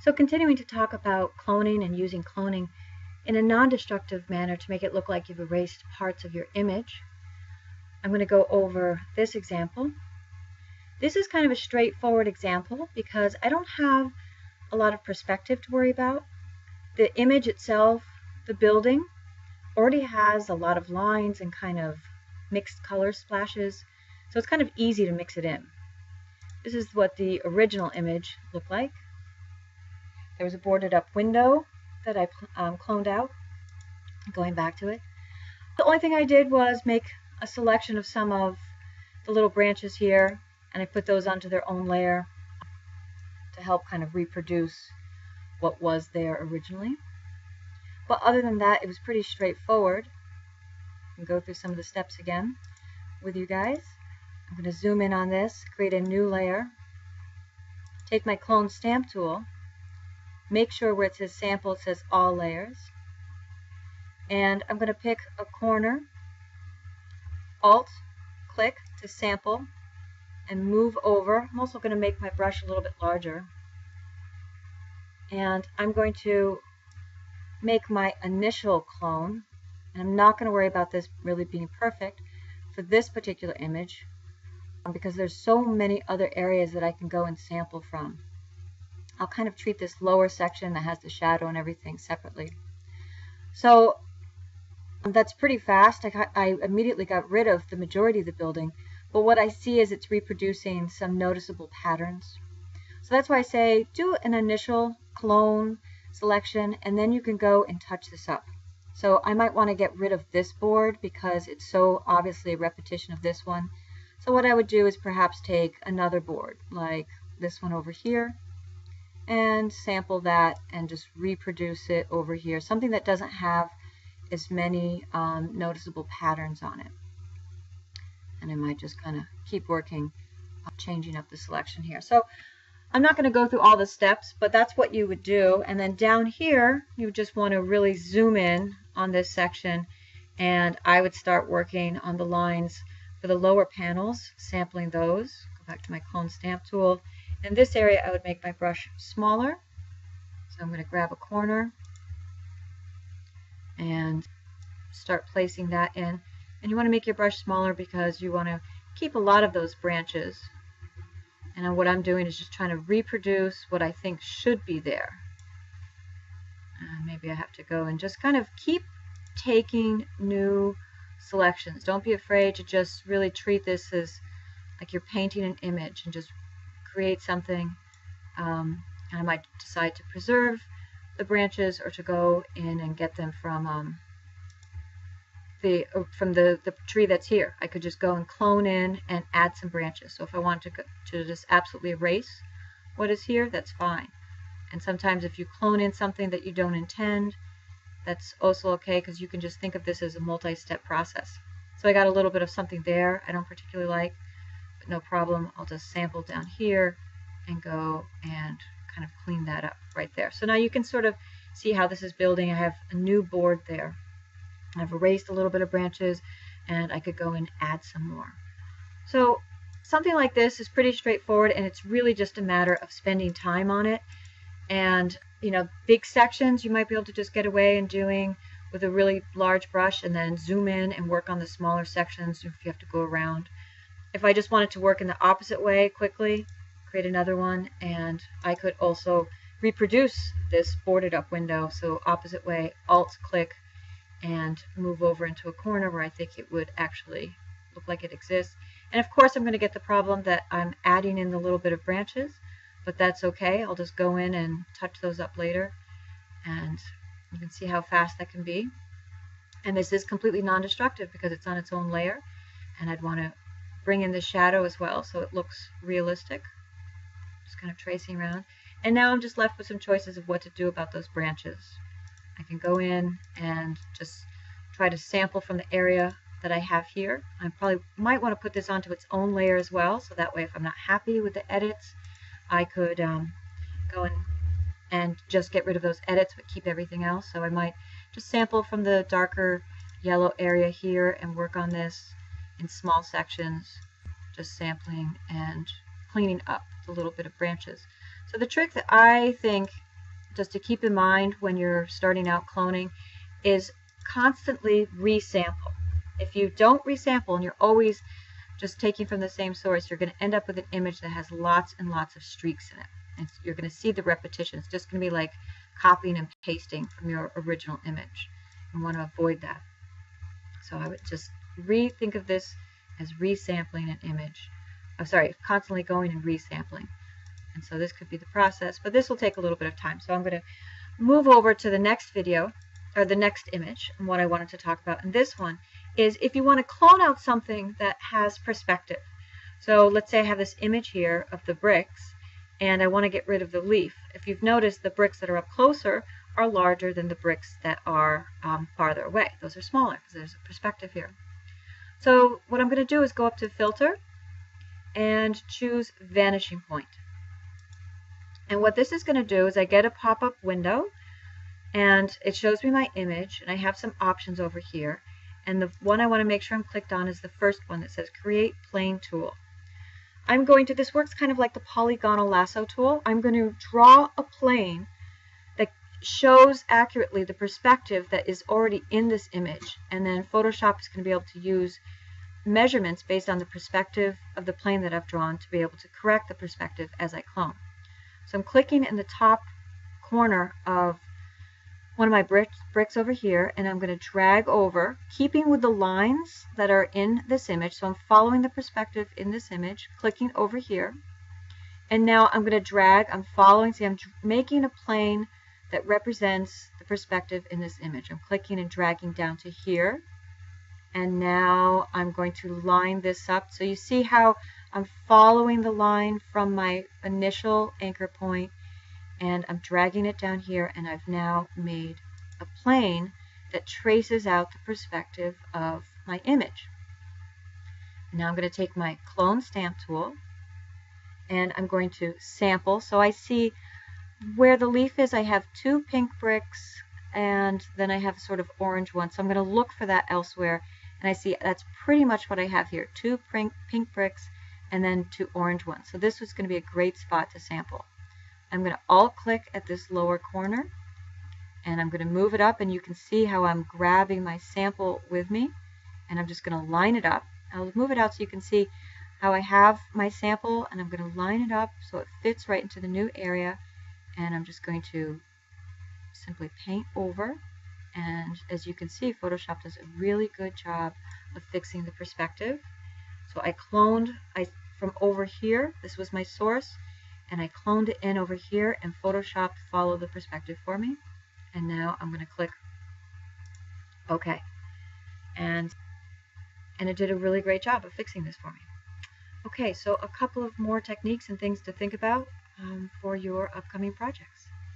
So continuing to talk about cloning and using cloning in a non-destructive manner to make it look like you've erased parts of your image, I'm going to go over this example. This is kind of a straightforward example because I don't have a lot of perspective to worry about. The image itself, the building, already has a lot of lines and kind of mixed color splashes, so it's kind of easy to mix it in. This is what the original image looked like. There was a boarded up window that I cloned out. Going back to it, the only thing I did was make a selection of some of the little branches here, and I put those onto their own layer to help kind of reproduce what was there originally. But other than that, it was pretty straightforward. I can go through some of the steps again with you guys. I'm going to zoom in on this, create a new layer, take my clone stamp tool, make sure where it says sample it says all layers, and I'm going to pick a corner, Alt click to sample, and move over. I'm also going to make my brush a little bit larger, and I'm going to make my initial clone, and I'm not going to worry about this really being perfect for this particular image because there's so many other areas that I can go and sample from. I'll kind of treat this lower section that has the shadow and everything separately. So that's pretty fast. I immediately got rid of the majority of the building, but what I see is it's reproducing some noticeable patterns. So that's why I say do an initial clone selection, and then you can go and touch this up. So I might want to get rid of this board because it's so obviously a repetition of this one. So what I would do is perhaps take another board, like this one over here, and sample that and just reproduce it over here. Something that doesn't have as many noticeable patterns on it. And I might just kind of keep working, changing up the selection here. So I'm not going to go through all the steps, but that's what you would do. And then down here, you just want to really zoom in on this section, and I would start working on the lines for the lower panels, sampling those. Go back to my clone stamp tool. In this area, I would make my brush smaller. So I'm going to grab a corner and start placing that in. And you want to make your brush smaller because you want to keep a lot of those branches. And what I'm doing is just trying to reproduce what I think should be there. And maybe I have to go and just kind of keep taking new selections. Don't be afraid to just really treat this as like you're painting an image and just create something. And I might decide to preserve the branches or to go in and get them from the tree that's here. I could just go and clone in and add some branches. So if I want to just absolutely erase what is here, that's fine. And sometimes if you clone in something that you don't intend, that's also okay, because you can just think of this as a multi-step process. So I got a little bit of something there I don't particularly like, but no problem. I'll just sample down here and go and kind of clean that up right there. So now you can sort of see how this is building. I have a new board there. I've erased a little bit of branches, and I could go and add some more. So something like this is pretty straightforward, and it's really just a matter of spending time on it. And you know, big sections you might be able to just get away and doing with a really large brush, and then zoom in and work on the smaller sections if you have to go around. If I just wanted to work in the opposite way quickly, create another one, and I could also reproduce this boarded up window. So opposite way, Alt click and move over into a corner where I think it would actually look like it exists. And of course I'm going to get the problem that I'm adding in the little bit of branches, but that's okay. I'll just go in and touch those up later, and you can see how fast that can be. And this is completely non-destructive because it's on its own layer, and I'd want to bring in the shadow as well so it looks realistic. Just kind of tracing around. And now I'm just left with some choices of what to do about those branches. I can go in and just try to sample from the area that I have here. I probably might want to put this onto its own layer as well, so that way if I'm not happy with the edits, I could go in and just get rid of those edits but keep everything else. So I might just sample from the darker yellow area here and work on this in small sections, just sampling and cleaning up the little bit of branches. So the trick that I think just to keep in mind when you're starting out cloning is constantly resample. If you don't resample and you're always just taking from the same source, you're going to end up with an image that has lots and lots of streaks in it. And you're going to see the repetition. It's just going to be like copying and pasting from your original image. You want to avoid that. So I would just think of this as resampling an image. I'm sorry, constantly going and resampling. And so this could be the process, but this will take a little bit of time. So I'm going to move over to the next video, or the next image, and what I wanted to talk about. And this one is if you want to clone out something that has perspective. So let's say I have this image here of the bricks, and I want to get rid of the leaf. If you've noticed, the bricks that are up closer are larger than the bricks that are farther away. Those are smaller because there's a perspective here. So what I'm going to do is go up to Filter and choose Vanishing Point. And what this is going to do is I get a pop-up window, and it shows me my image, and I have some options over here. And the one I want to make sure I'm clicked on is the first one that says Create Plane Tool. This works kind of like the polygonal lasso tool. I'm going to draw a plane that shows accurately the perspective that is already in this image. And then Photoshop is going to be able to use measurements based on the perspective of the plane that I've drawn to be able to correct the perspective as I clone. So I'm clicking in the top corner of one of my bricks over here, and I'm going to drag over, keeping with the lines that are in this image. So I'm following the perspective in this image, clicking over here, and now I'm going to drag, I'm following, see I'm making a plane that represents the perspective in this image. I'm clicking and dragging down to here, and now I'm going to line this up. So you see how I'm following the line from my initial anchor point, and I'm dragging it down here, and I've now made a plane that traces out the perspective of my image. Now I'm going to take my clone stamp tool, and I'm going to sample. So I see where the leaf is, I have 2 pink bricks, and then I have a sort of orange one. So I'm going to look for that elsewhere, and I see that's pretty much what I have here, 2 pink bricks and then 2 orange ones. So this was going to be a great spot to sample. I'm going to alt-click at this lower corner, and I'm going to move it up, and you can see how I'm grabbing my sample with me, and I'm just going to line it up. I'll move it out so you can see how I have my sample, and I'm going to line it up so it fits right into the new area, and I'm just going to simply paint over, and as you can see, Photoshop does a really good job of fixing the perspective. So I cloned from over here, this was my source, and I cloned it in over here, and Photoshop followed the perspective for me. And now I'm going to click OK. And it did a really great job of fixing this for me. Okay, so a couple of more techniques and things to think about for your upcoming projects.